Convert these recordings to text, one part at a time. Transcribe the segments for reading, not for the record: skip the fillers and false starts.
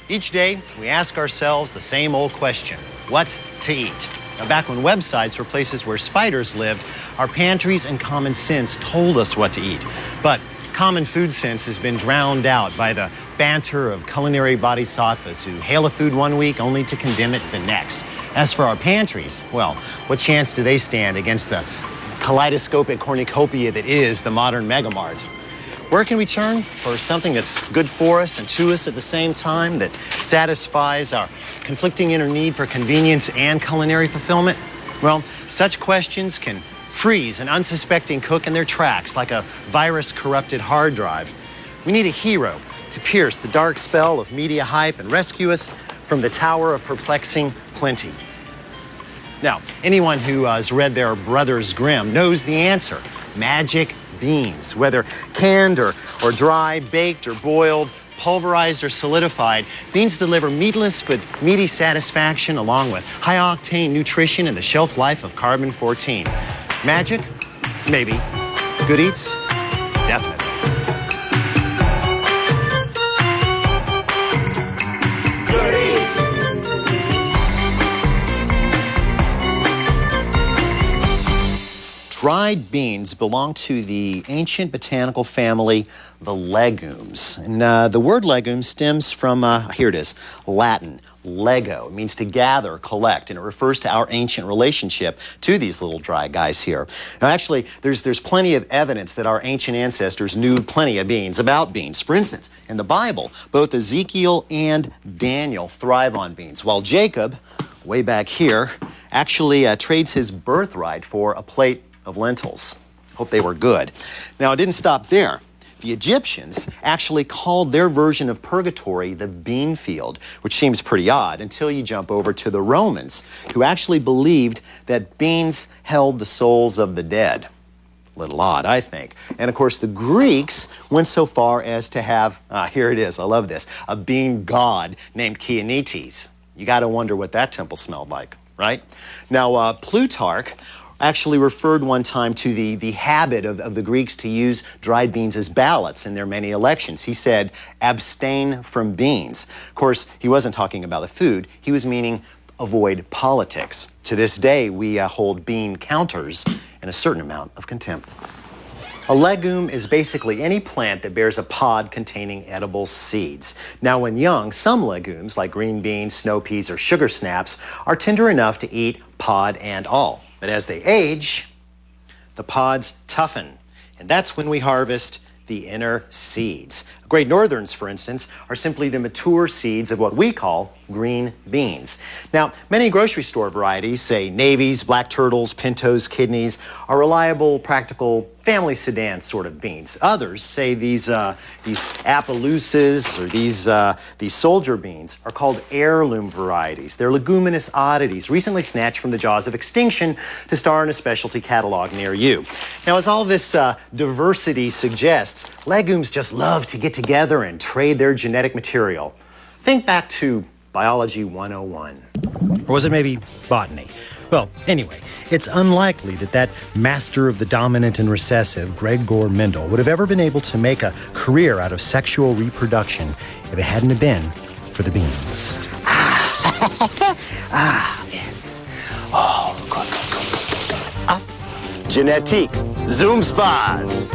Each day, we ask ourselves the same old question: what to eat? Now, back when websites were places where spiders lived, our pantries and common sense told us what to eat. But common food sense has been drowned out by the banter of culinary bodhisattvas who hail a food one week only to condemn it the next. As for our pantries, well, what chance do they stand against the kaleidoscopic cornucopia that is the modern megamart? Where can we turn for something that's good for us and to us at the same time, that satisfies our conflicting inner need for convenience and culinary fulfillment? Well, such questions can freeze an unsuspecting cook in their tracks like a virus-corrupted hard drive. We need a hero to pierce the dark spell of media hype and rescue us from the tower of perplexing plenty. Now, anyone who has read their Brothers Grimm knows the answer: magic beans. Whether canned or dry, baked or boiled, pulverized or solidified, beans deliver meatless but meaty satisfaction along with high-octane nutrition and the shelf life of carbon-14. Magic? Maybe. Good eats? Definitely. Dried beans belong to the ancient botanical family, the legumes. And the word legumes stems from, here it is, Latin, lego. It means to gather, collect, and it refers to our ancient relationship to these little dry guys here. Now, actually, there's plenty of evidence that our ancient ancestors knew plenty of beans, about beans. For instance, in the Bible, both Ezekiel and Daniel thrive on beans, while Jacob, way back here, actually trades his birthright for a plate of lentils. Hope they were good. Now, it didn't stop there. The Egyptians actually called their version of purgatory the bean field, which seems pretty odd until you jump over to the Romans, who actually believed that beans held the souls of the dead. A little odd, I think. And of course, the Greeks went so far as to have, here it is, I love this, a bean god named Chianites. You got to wonder what that temple smelled like, right? Now, Plutarch actually referred one time to the habit of the Greeks to use dried beans as ballots in their many elections. He said, abstain from beans. Of course, he wasn't talking about the food. He was meaning avoid politics. To this day, we hold bean counters in a certain amount of contempt. A legume is basically any plant that bears a pod containing edible seeds. Now, when young, some legumes, like green beans, snow peas, or sugar snaps, are tender enough to eat pod and all. But as they age, the pods toughen, and that's when we harvest the inner seeds. Great Northerns, for instance, are simply the mature seeds of what we call green beans. Now, many grocery store varieties, say navies, black turtles, pintos, kidneys, are reliable, practical, family sedan sort of beans. Others say these Appaloosas or these soldier beans are called heirloom varieties. They're leguminous oddities, recently snatched from the jaws of extinction to star in a specialty catalog near you. Now, as all this diversity suggests, legumes just love to get together and trade their genetic material. Think back to Biology 101. Or was it maybe botany? Well, anyway, it's unlikely that master of the dominant and recessive, Gregor Mendel, would have ever been able to make a career out of sexual reproduction if it hadn't have been for the beans. Yes. Oh, good. Genetique, zum Spaß.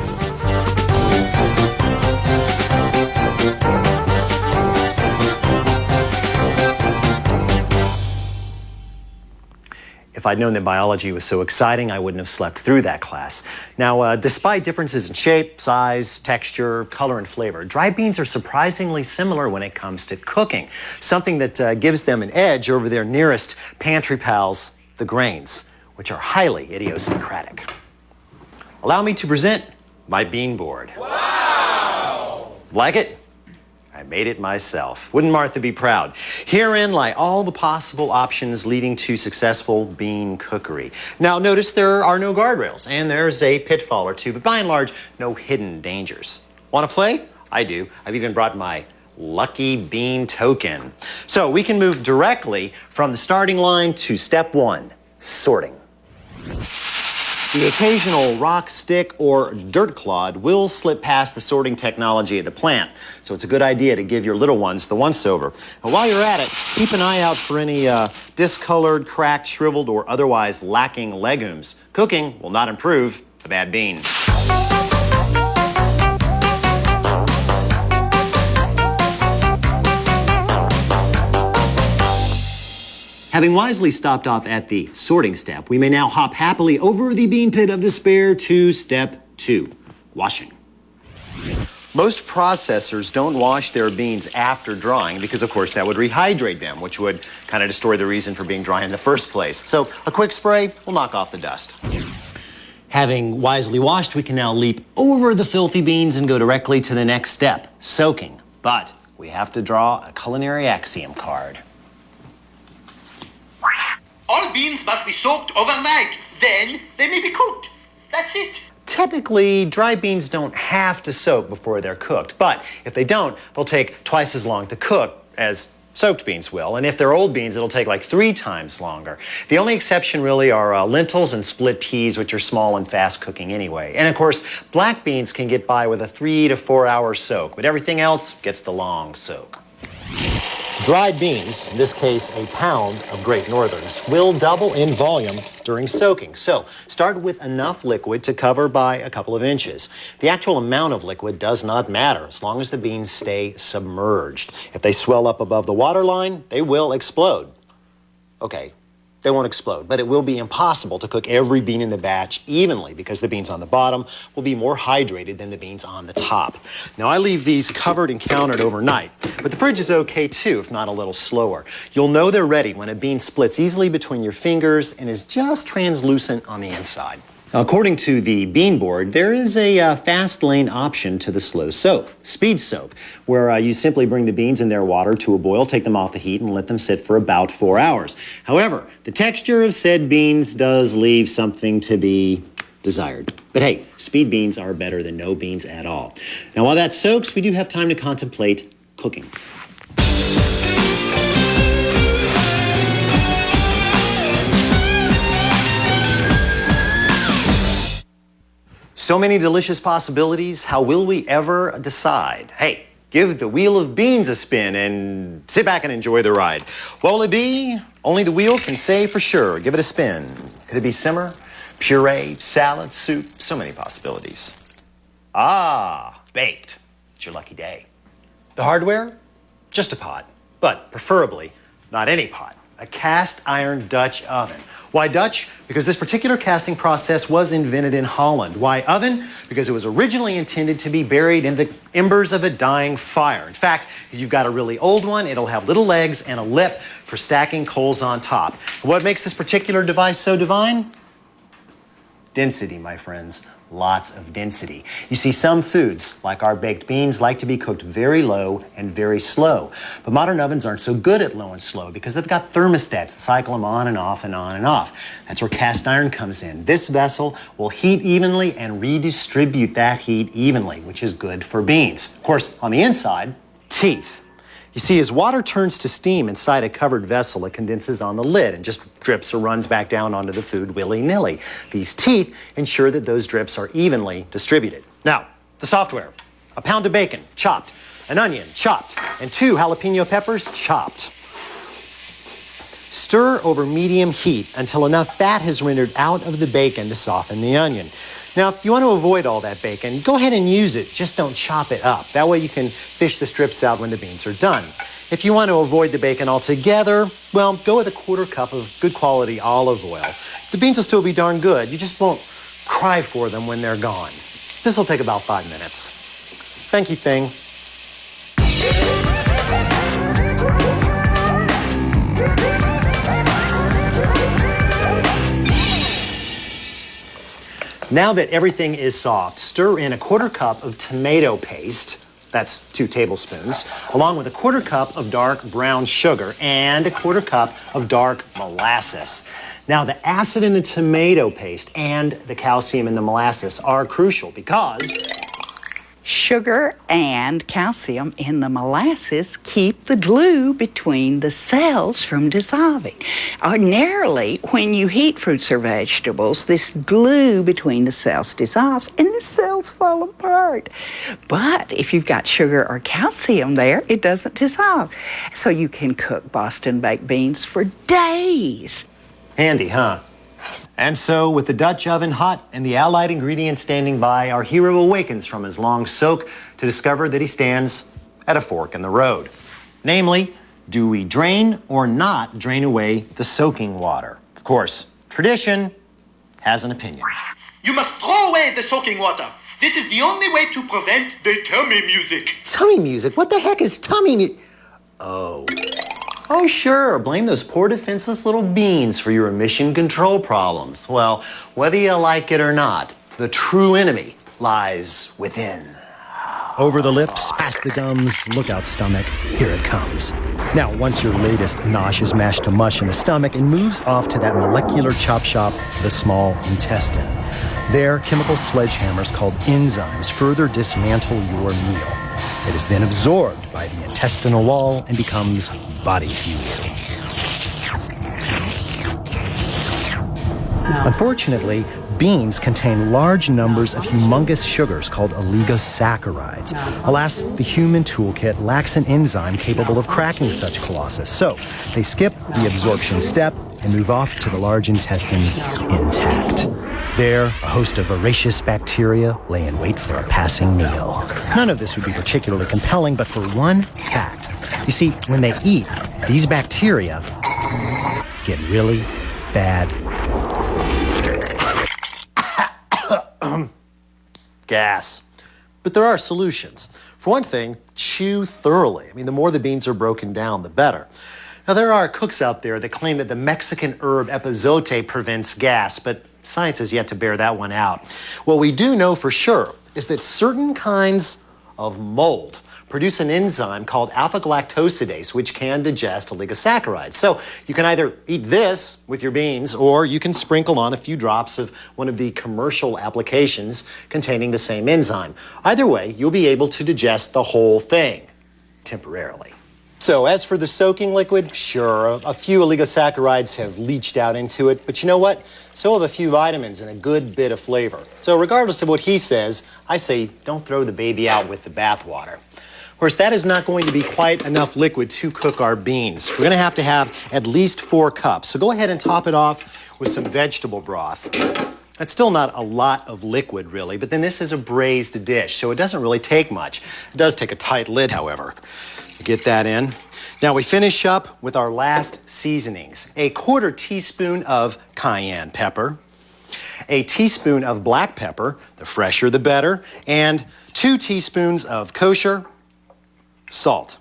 If I'd known that biology was so exciting, I wouldn't have slept through that class. Now, despite differences in shape, size, texture, color, and flavor, dried beans are surprisingly similar when it comes to cooking, something that gives them an edge over their nearest pantry pals, the grains, which are highly idiosyncratic. Allow me to present my bean board. Wow! Like it? I made it myself. Wouldn't Martha be proud? Herein lie all the possible options leading to successful bean cookery. Now, notice there are no guardrails, and there's a pitfall or two, but by and large, no hidden dangers. Want to play? I do. I've even brought my lucky bean token. So we can move directly from the starting line to step one, sorting. The occasional rock, stick, or dirt clod will slip past the sorting technology at the plant, so it's a good idea to give your little ones the once-over. And while you're at it, keep an eye out for any discolored, cracked, shriveled, or otherwise lacking legumes. Cooking will not improve a bad bean. Having wisely stopped off at the sorting step, we may now hop happily over the bean pit of despair to step 2, washing. Most processors don't wash their beans after drying because, of course, that would rehydrate them, which would kind of destroy the reason for being dry in the first place. So a quick spray will knock off the dust. Having wisely washed, we can now leap over the filthy beans and go directly to the next step, soaking. But we have to draw a culinary axiom card. All beans must be soaked overnight. Then they may be cooked. That's it. Technically, dry beans don't have to soak before they're cooked, but if they don't, they'll take twice as long to cook as soaked beans will, and if they're old beans, it'll take like 3 times longer. The only exception really are lentils and split peas, which are small and fast cooking anyway. And of course, black beans can get by with a 3 to 4 hour soak, but everything else gets the long soak. Dried beans, in this case a pound of Great Northerns, will double in volume during soaking. So start with enough liquid to cover by a couple of inches. The actual amount of liquid does not matter as long as the beans stay submerged. If they swell up above the waterline, they will explode. Okay, they won't explode, but it will be impossible to cook every bean in the batch evenly because the beans on the bottom will be more hydrated than the beans on the top. Now, I leave these covered and countered overnight, but the fridge is okay too, if not a little slower. You'll know they're ready when a bean splits easily between your fingers and is just translucent on the inside. Now, according to the bean board, there is a fast lane option to the slow soak, speed soak, where you simply bring the beans in their water to a boil, take them off the heat, and let them sit for about 4 hours. However, the texture of said beans does leave something to be desired. But hey, speed beans are better than no beans at all. Now, while that soaks, we do have time to contemplate cooking. So many delicious possibilities. How will we ever decide? Hey, give the wheel of beans a spin and sit back and enjoy the ride. What will it be? Only the wheel can say for sure. Give it a spin. Could it be simmer, puree, salad, soup? So many possibilities. Ah, baked. It's your lucky day. The hardware? Just a pot, but preferably not any pot. A cast iron Dutch oven. Why Dutch? Because this particular casting process was invented in Holland. Why oven? Because it was originally intended to be buried in the embers of a dying fire. In fact, if you've got a really old one, it'll have little legs and a lip for stacking coals on top. What makes this particular device so divine? Density, my friends. Lots of density. You see, some foods, like our baked beans, like to be cooked very low and very slow. But modern ovens aren't so good at low and slow because they've got thermostats that cycle them on and off and on and off. That's where cast iron comes in. This vessel will heat evenly and redistribute that heat evenly, which is good for beans. Of course, on the inside, teeth. You see, as water turns to steam inside a covered vessel, it condenses on the lid and just drips or runs back down onto the food willy-nilly. These teeth ensure that those drips are evenly distributed. Now, the software. A pound of bacon, chopped. An onion, chopped. And 2 jalapeno peppers, chopped. Stir over medium heat until enough fat has rendered out of the bacon to soften the onion. Now, if you want to avoid all that bacon, go ahead and use it. Just don't chop it up. That way you can fish the strips out when the beans are done. If you want to avoid the bacon altogether, well, go with a 1/4 cup of good quality olive oil. The beans will still be darn good. You just won't cry for them when they're gone. This will take about 5 minutes. Thank you, Thing. Now that everything is soft, stir in a 1/4 cup of tomato paste, that's 2 tablespoons, along with a 1/4 cup of dark brown sugar and a 1/4 cup of dark molasses. Now, the acid in the tomato paste and the calcium in the molasses are crucial because Sugar and calcium in the molasses keep the glue between the cells from dissolving. Ordinarily, when you heat fruits or vegetables, this glue between the cells dissolves and the cells fall apart. But if you've got sugar or calcium there, it doesn't dissolve. So you can cook Boston baked beans for days. Handy, huh? And so, with the Dutch oven hot and the allied ingredients standing by, our hero awakens from his long soak to discover that he stands at a fork in the road. Namely, do we drain or not drain away the soaking water? Of course, tradition has an opinion. You must throw away the soaking water. This is the only way to prevent the tummy music. Tummy music? What the heck is tummy music? Oh, sure. Blame those poor defenseless little beans for your emission control problems. Well, whether you like it or not, the true enemy lies within. Over the lips, past the gums, look out stomach, here it comes. Now, once your latest nosh is mashed to mush in the stomach, it moves off to that molecular chop shop, the small intestine. There, chemical sledgehammers called enzymes further dismantle your meal. It is then absorbed by the intestinal wall and becomes body fuel. Unfortunately, beans contain large numbers of humongous sugars called oligosaccharides. Alas, the human toolkit lacks an enzyme capable of cracking such colossus, so they skip the absorption step and move off to the large intestines intact. There, a host of voracious bacteria lay in wait for a passing meal. None of this would be particularly compelling, but for one fact. You see, when they eat, these bacteria get really bad gas. But there are solutions. For one thing, chew thoroughly. I mean, the more the beans are broken down, the better. Now, there are cooks out there that claim that the Mexican herb epazote prevents gas, but science has yet to bear that one out. What we do know for sure is that certain kinds of mold produce an enzyme called alpha-galactosidase, which can digest oligosaccharides. So you can either eat this with your beans, or you can sprinkle on a few drops of one of the commercial applications containing the same enzyme. Either way, you'll be able to digest the whole thing, temporarily. So as for the soaking liquid, sure, a few oligosaccharides have leached out into it, but you know what? So have a few vitamins and a good bit of flavor. So regardless of what he says, I say don't throw the baby out with the bathwater. Of course, that is not going to be quite enough liquid to cook our beans. We're going to have at least 4 cups. So go ahead and top it off with some vegetable broth. That's still not a lot of liquid, really, but then this is a braised dish, so it doesn't really take much. It does take a tight lid, however. Get that in. Now we finish up with our last seasonings. A 1/4 teaspoon of cayenne pepper, a teaspoon of black pepper, the fresher the better, and 2 teaspoons of kosher salt.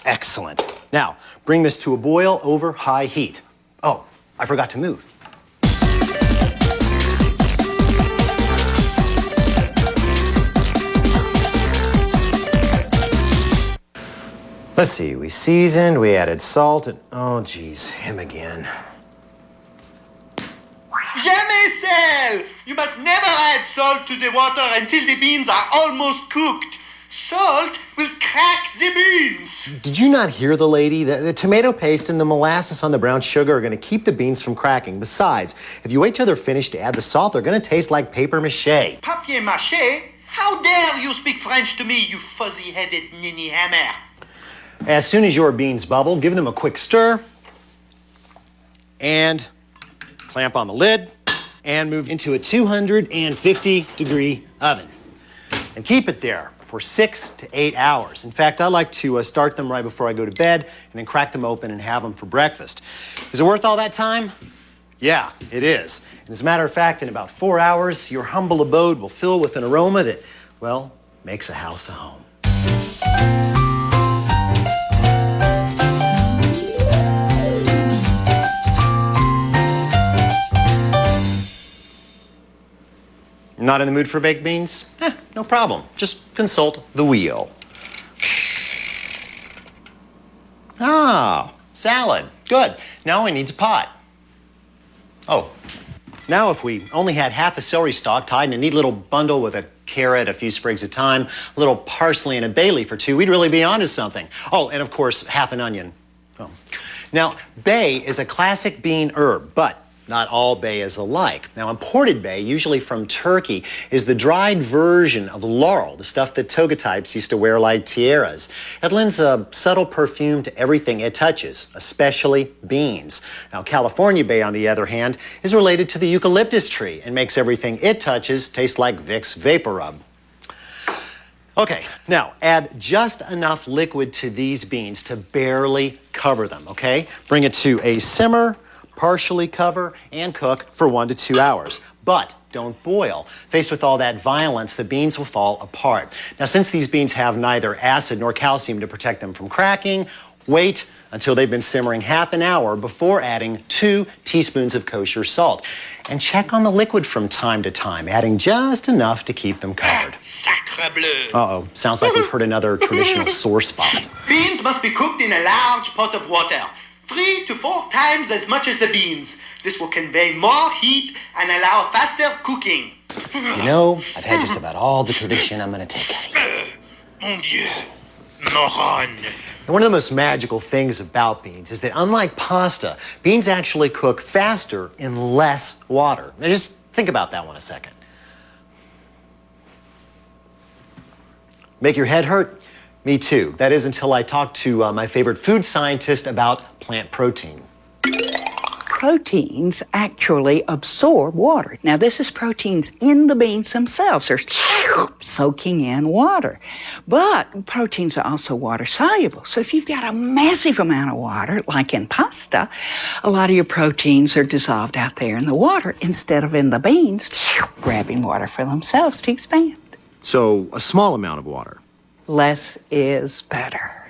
Excellent. Now, bring this to a boil over high heat. Oh, I forgot to move. Let's see, we seasoned, we added salt, and oh geez, him again. Jamais sel! You must never add salt to the water until the beans are almost cooked. Salt will crack the beans. Did you not hear the lady? The tomato paste and the molasses on the brown sugar are going to keep the beans from cracking. Besides, if you wait till they're finished to add the salt, they're going to taste like paper mache. Papier mache? How dare you speak French to me, you fuzzy-headed ninny hammer? As soon as your beans bubble, give them a quick stir and clamp on the lid and move into a 250-degree oven. And keep it there for 6 to 8 hours. In fact, I like to start them right before I go to bed and then crack them open and have them for breakfast. Is it worth all that time? Yeah, it is. And as a matter of fact, in about 4 hours, your humble abode will fill with an aroma that, well, makes a house a home. Not in the mood for baked beans? No problem. Just consult the wheel. Ah, salad. Good. Now he needs a pot. Oh, now if we only had half a celery stalk tied in a neat little bundle with a carrot, a few sprigs of thyme, a little parsley, and a bay leaf or two, we'd really be onto something. Oh, and of course, half an onion. Oh. Now, bay is a classic bean herb, but not all bay is alike. Now, imported bay, usually from Turkey, is the dried version of laurel, the stuff that toga types used to wear like tiaras. It lends a subtle perfume to everything it touches, especially beans. Now, California bay, on the other hand, is related to the eucalyptus tree and makes everything it touches taste like Vicks Vapor Rub. Okay, now add just enough liquid to these beans to barely cover them, okay? Bring it to a simmer, partially cover, and cook for 1 to 2 hours. But don't boil. Faced with all that violence, the beans will fall apart. Now, since these beans have neither acid nor calcium to protect them from cracking, wait until they've been simmering half an hour before adding 2 teaspoons of kosher salt. And check on the liquid from time to time, adding just enough to keep them covered. Sacre bleu. Uh-oh, sounds like we've heard another traditional sore spot. Beans must be cooked in a large pot of water, 3 to 4 times as much as the beans. This will convey more heat and allow faster cooking. You know, I've had just about all the tradition I'm going to take out of you. Mon Dieu, moron. And one of the most magical things about beans is that, unlike pasta, beans actually cook faster in less water. Now, just think about that one a second. Make your head hurt? Me too. That is until I talked to my favorite food scientist about plant protein. Proteins actually absorb water. Now, this is proteins in the beans themselves. They're soaking in water. But proteins are also water soluble. So if you've got a massive amount of water, like in pasta, a lot of your proteins are dissolved out there in the water instead of in the beans, grabbing water for themselves to expand. So, a small amount of water. Less is better.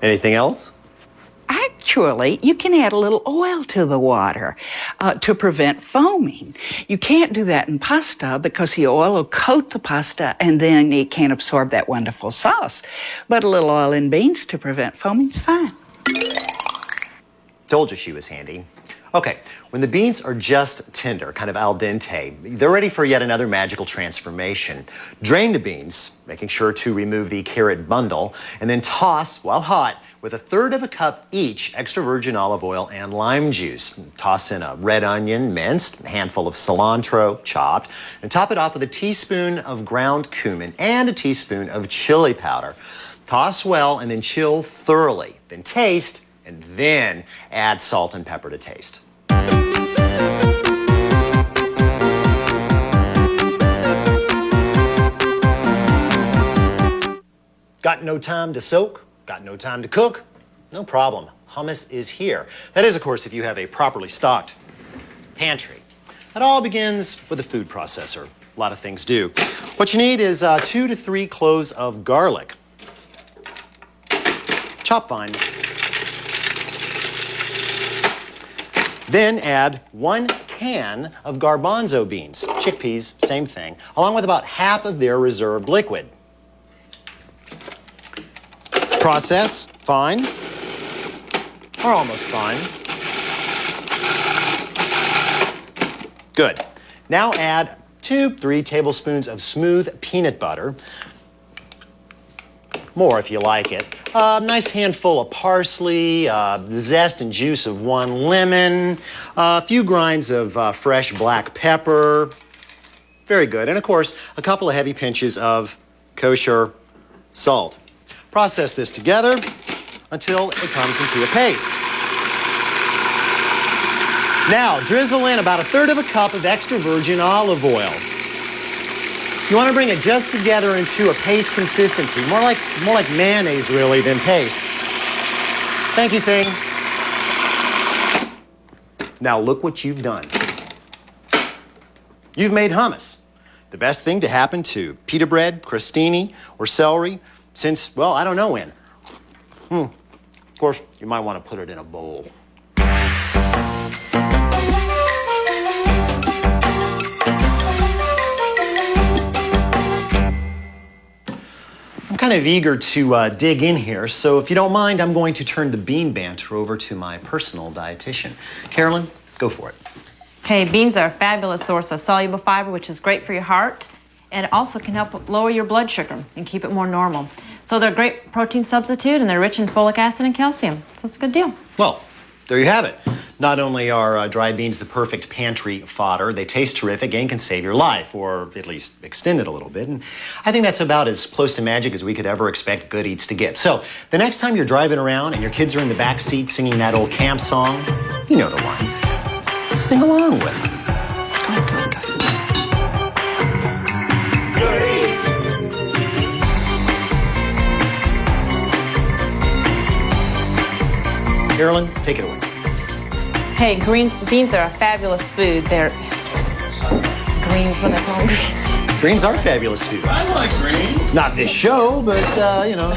Anything else? Actually, you can add a little oil to the water to prevent foaming. You can't do that in pasta because the oil will coat the pasta and then it can't absorb that wonderful sauce. But a little oil in beans to prevent foaming is fine. Told you she was handy. Okay, when the beans are just tender, kind of al dente, they're ready for yet another magical transformation. Drain the beans, making sure to remove the carrot bundle, and then toss, while hot, with 1/3 cup each extra virgin olive oil and lime juice. Toss in a red onion, minced, a handful of cilantro, chopped, and top it off with a teaspoon of ground cumin and a teaspoon of chili powder. Toss well and then chill thoroughly. Then taste, and then add salt and pepper to taste. Got no time to soak? Got no time to cook? No problem. Hummus is here. That is, of course, if you have a properly stocked pantry. It all begins with a food processor. A lot of things do. What you need is 2 to 3 cloves of garlic. Chop fine. Then add 1 can of garbanzo beans, chickpeas, same thing, along with about half of their reserved liquid. Process fine, or almost fine. Good. Now add 2-3 tablespoons of smooth peanut butter. More if you like it. A nice handful of parsley, the zest and juice of 1 lemon, a few grinds of fresh black pepper. Very good. And of course, a couple of heavy pinches of kosher salt. Process this together until it comes into a paste. Now, drizzle in about 1/3 cup of extra virgin olive oil. You want to bring it just together into a paste consistency, more like mayonnaise really than paste. Thank you, thing. Now look what you've done. You've made hummus. The best thing to happen to pita bread, crostini, or celery since, well, I don't know when. Of course, you might want to put it in a bowl. I'm kind of eager to dig in here, so if you don't mind, I'm going to turn the bean banter over to my personal dietitian. Carolyn, go for it. Okay, beans are a fabulous source of soluble fiber, which is great for your heart. and it also can help lower your blood sugar and keep it more normal. So they're a great protein substitute, and they're rich in folic acid and calcium. So it's a good deal. Well, there you have it. Not only are dry beans the perfect pantry fodder, they taste terrific and can save your life, or at least extend it a little bit. And I think that's about as close to magic as we could ever expect good eats to get. So the next time you're driving around and your kids are in the back seat singing that old camp song, you know the one. Sing along with them. Go ahead, go ahead, go ahead. Carolyn, take it away. Hey, beans are a fabulous food. They're greens, what they call them, greens. Greens are fabulous food. I like greens. Not this show, but, you know.